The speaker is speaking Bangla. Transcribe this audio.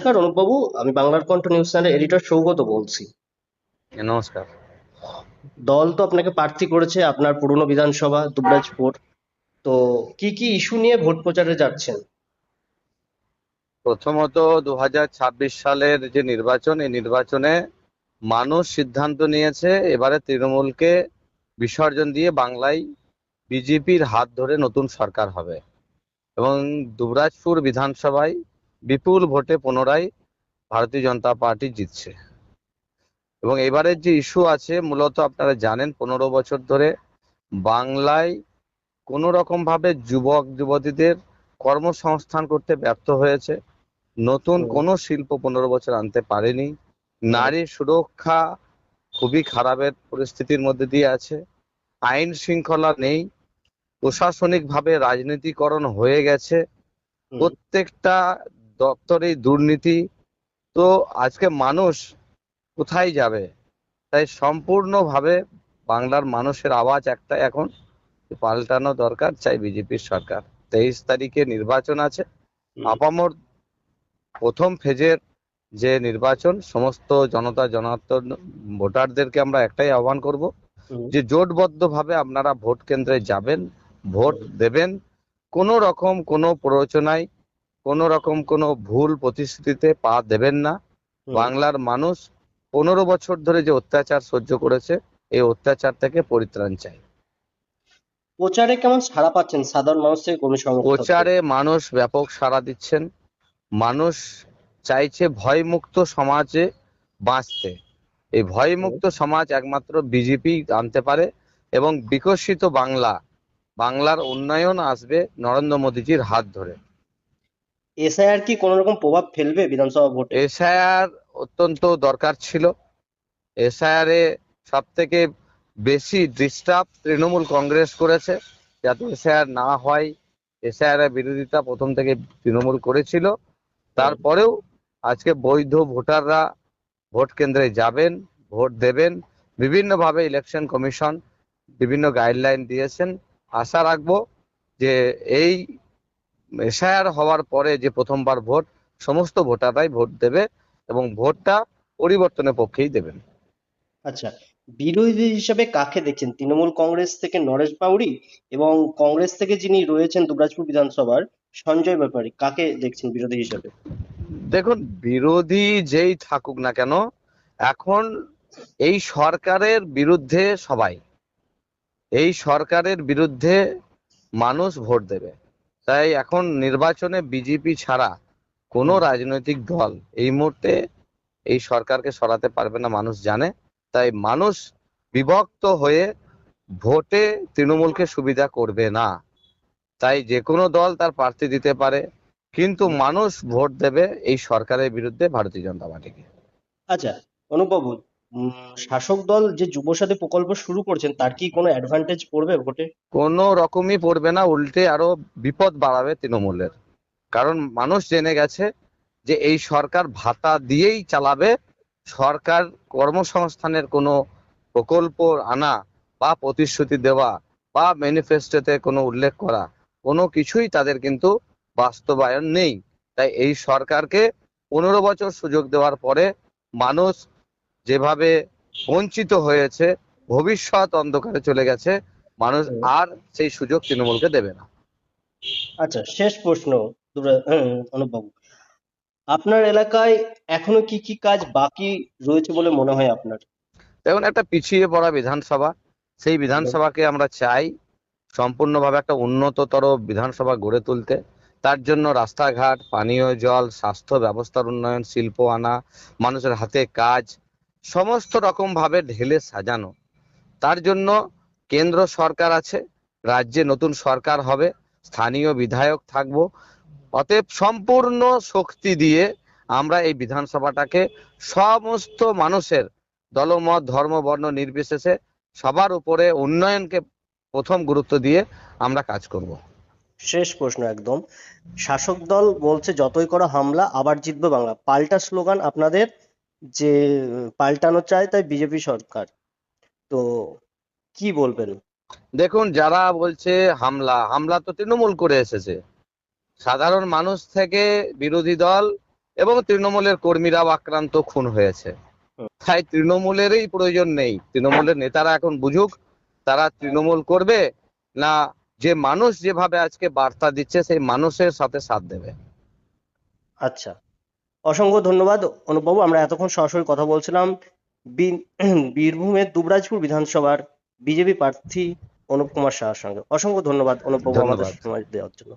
নমস্কার অনুপবাবু, আমি বাংলার কণ্ঠ নিউজ চ্যানেল এডিটর সৌগত বলছি। নমস্কার। দল তো আপনাকে প্রার্থী করেছে আপনার পুরনো বিধানসভা দুবরাজপুর। তো কি কি ইস্যু নিয়ে ভোট প্রচারে যাচ্ছেন? প্রথমত 2026 সালের যে নির্বাচন, এই নির্বাচনে মানুষ সিদ্ধান্ত নিয়েছে এবারে তৃণমূলকে বিসর্জন দিয়ে বাংলায় বিজেপির হাত ধরে নতুন সরকার হবে এবং দুবরাজপুর বিধানসভায় বিপুল ভোটে পুনরায় ভারতীয় জনতা পার্টি জিতছে। এবং এবারের যে ইস্যু আছে, মূলত আপনারা জানেন 15 বছর ধরে বাংলায় কোনো রকম ভাবে যুবক যুবতীদের কর্মসংস্থান করতে ব্যর্থ হয়েছে। নতুন হুম, কোনো শিল্প 15 বছর আনতে পারেনি। হুম, নারী সুরক্ষা খুবই খারাপের পরিস্থিতির মধ্যে দিয়ে আছে। আইন শৃঙ্খলা নেই। প্রশাসনিকভাবে রাজনীতিকরণ হয়ে গেছে। হুম। প্রত্যেকটা দপ্তরেই দুর্নীতি। তো আজকে মানুষ কোথায় যাবে? তাই সম্পূর্ণভাবে বাংলার মানুষের আওয়াজ একটা এখন, পাল্টানো দরকার, চাই বিজেপির সরকার। 23 তারিখে নির্বাচন আছে। হুম, আপামর প্রথম ফেজের যে নির্বাচন, সমস্ত জনতা জনার্দন ভোটারদেরকে আমরা একটাই আহ্বান করব হুম, যে জোটবদ্ধভাবে আপনারা ভোট কেন্দ্রে যাবেন, ভোট হুম, দেবেন। কোনো রকম কোনো প্ররোচনায়, কোনো রকম কোনো ভুল প্রতিশ্রুতিতে পা দেবেন না। হুম। বাংলার মানুষ 15 বছর ধরে যে অত্যাচার সহ্য করেছে, এই অত্যাচার থেকে পরিত্রাণ চাই। প্রচারে কেমন সাড়া পাচ্ছেন সাধারণ মানুষ থেকে, কর্মী সমর্থকদের? প্রচারে মানুষ ব্যাপক সাড়া দিচ্ছেন। মানুষ চাইছে ভয়মুক্ত সমাজে বাঁচতে। এই হুম। ভয়মুক্ত সমাজ একমাত্র বিজেপি আনতে পারে এবং বিকশিত বাংলার উন্নয়ন আসবে নরেন্দ্র মোদীজির হাত ধরে। এসআইআর কি কোনো রকম প্রভাব ফেলবে বিধানসভা ভোটে? এসআইআর অত্যন্ত দরকার ছিল। এসআইআর এ সব থেকে বেশি ডিস্টার্ব তৃণমূল কংগ্রেস করেছে, যাতে এসআইআর না হয়। এসআইআর এর বিরোধিতা প্রথম থেকে তৃণমূল করেছিল। হুম। তারপরেও আজকে বৈধ ভোটাররা ভোট কেন্দ্রে যাবেন, ভোট দেবেন। বিভিন্নভাবে ইলেকশন কমিশন বিভিন্ন গাইডলাইন দিয়েছেন। আশা রাখবো যে এই এসআইআর হওয়ার পরে যে প্রথমবার ভোট, সমস্ত ভোটাররাই ভোট দেবে এবং ভোটটা পরিবর্তনের পক্ষেই দেবেন। আচ্ছা, বিরোধী হিসেবে কাকে দেখছেন? তৃণমূল কংগ্রেস থেকে নরেশ বাউরি এবং কংগ্রেস থেকে যিনি রয়েছেন দুবরাজপুর বিধানসভার সঞ্জয় ব্যাপারী, কাকে দেখছেন বিরোধী হিসেবে? দেখুন, বিরোধী যেই থাকুক না কেন, এখন এই সরকারের বিরুদ্ধে সবাই, এই সরকারের বিরুদ্ধে মানুষ ভোট দেবে। তাই এখন নির্বাচনে বিজেপি ছাড়া কোনো হুম। রাজনৈতিক দল এই মুহূর্তে এই সরকারকে সরাতে পারবে না, মানুষ জানে। তাই মানুষ বিভক্ত হয়ে ভোটে তৃণমূলকে সুবিধা করবে না। তাই যে কোনো দল তার প্রার্থী দিতে পারে, কিন্তু হুম। মানুষ ভোট দেবে এই সরকারের বিরুদ্ধে, ভারতীয় জনতা পার্টিকে। আচ্ছা, অনুপবাবু, শাসক দল যে যুবসাথী প্রকল্প শুরু করছেন তার কি কোনো অ্যাডভান্টেজ পড়বে ভোটে? কোনো রকমই পড়বে না, উল্টে আরো বিপদ বাড়াবে তৃণমূলের। কারণ মানুষ জেনে গেছে যে এই সরকার ভাতা দিয়েই চালাবে। সরকার কর্মসংস্থানের কোনো প্রকল্প আনা বা প্রতিশ্রুতি দেওয়া বা ম্যানিফেস্টোতে কোনো উল্লেখ করা, কোনো কিছুই তাদের কিন্তু বাস্তবায়ন নেই। তাই এই সরকারকে 15 বছর সুযোগ দেওয়ার পরে মানুষ যেভাবে বঞ্চিত হয়েছে, ভবিষ্যৎ অন্ধকারে চলে গেছে, মানুষ হুম। আর সেই সুযোগ তৃণমূলকে দেবে না। আচ্ছা, শেষ প্রশ্ন, অনুপবাবু, আপনার এলাকায় এখনো কি কি কাজ বাকি রয়েছে বলে মনে হয় আপনার? দেখুন, একটা পিছিয়ে পড়া বিধানসভা, সেই হুম, বিধানসভাকে আমরা চাই সম্পূর্ণভাবে একটা উন্নততর বিধানসভা গড়ে তুলতে। তার জন্য রাস্তাঘাট, পানীয় জল, স্বাস্থ্য ব্যবস্থার উন্নয়ন, শিল্প আনা, মানুষের হাতে কাজ, সমস্ত রকম ভাবে ঢেলে সাজানো। তার জন্য কেন্দ্র সরকার আছে, রাজ্যে নতুন সরকার হবে, স্থানীয় বিধায়ক থাকবো। অতএব সম্পূর্ণ শক্তি দিয়ে আমরা এই বিধানসভাটাকে সমস্ত মানুষের দলমত ধর্ম বর্ণ নির্বিশেষে সবার উপরে উন্নয়নকে প্রথম গুরুত্ব দিয়ে আমরা কাজ করব। শেষ প্রশ্ন একদম, শাসক দল বলছে যতই করা হামলা আবার জিতবে বাংলা, পাল্টা স্লোগান আপনাদের, যে পাল্টানো চায় তাই বিজেপি সরকার। তো কি বলবেন? দেখুন, যারা বলছে হামলা হামলা, তো তৃণমূল করে এসেছে। সাধারণ মানুষ থেকে বিরোধী দল এবং তৃণমূলের কর্মীরাও আক্রান্ত, খুন হয়েছে। হুম। তাই তৃণমূলেরই প্রয়োজন নেই, তৃণমূলের নেতারা এখন বুঝুক তারা তৃণমূল করবে না যে মানুষ যেভাবে আজকে বার্তা দিচ্ছে সেই মানুষের সাথে সাথ দেবে। আচ্ছা, অসংখ্য ধন্যবাদ অনুপবাবু। আমরা এতক্ষণ সরাসরি কথা বলছিলাম বীরভূমের দুবরাজপুর বিধানসভার বিজেপি প্রার্থী অনুপ কুমার সাহার সঙ্গে। অসংখ্য ধন্যবাদ অনুপবাবু আমাদের ধন্যবাদ। সময় দেওয়ার জন্য।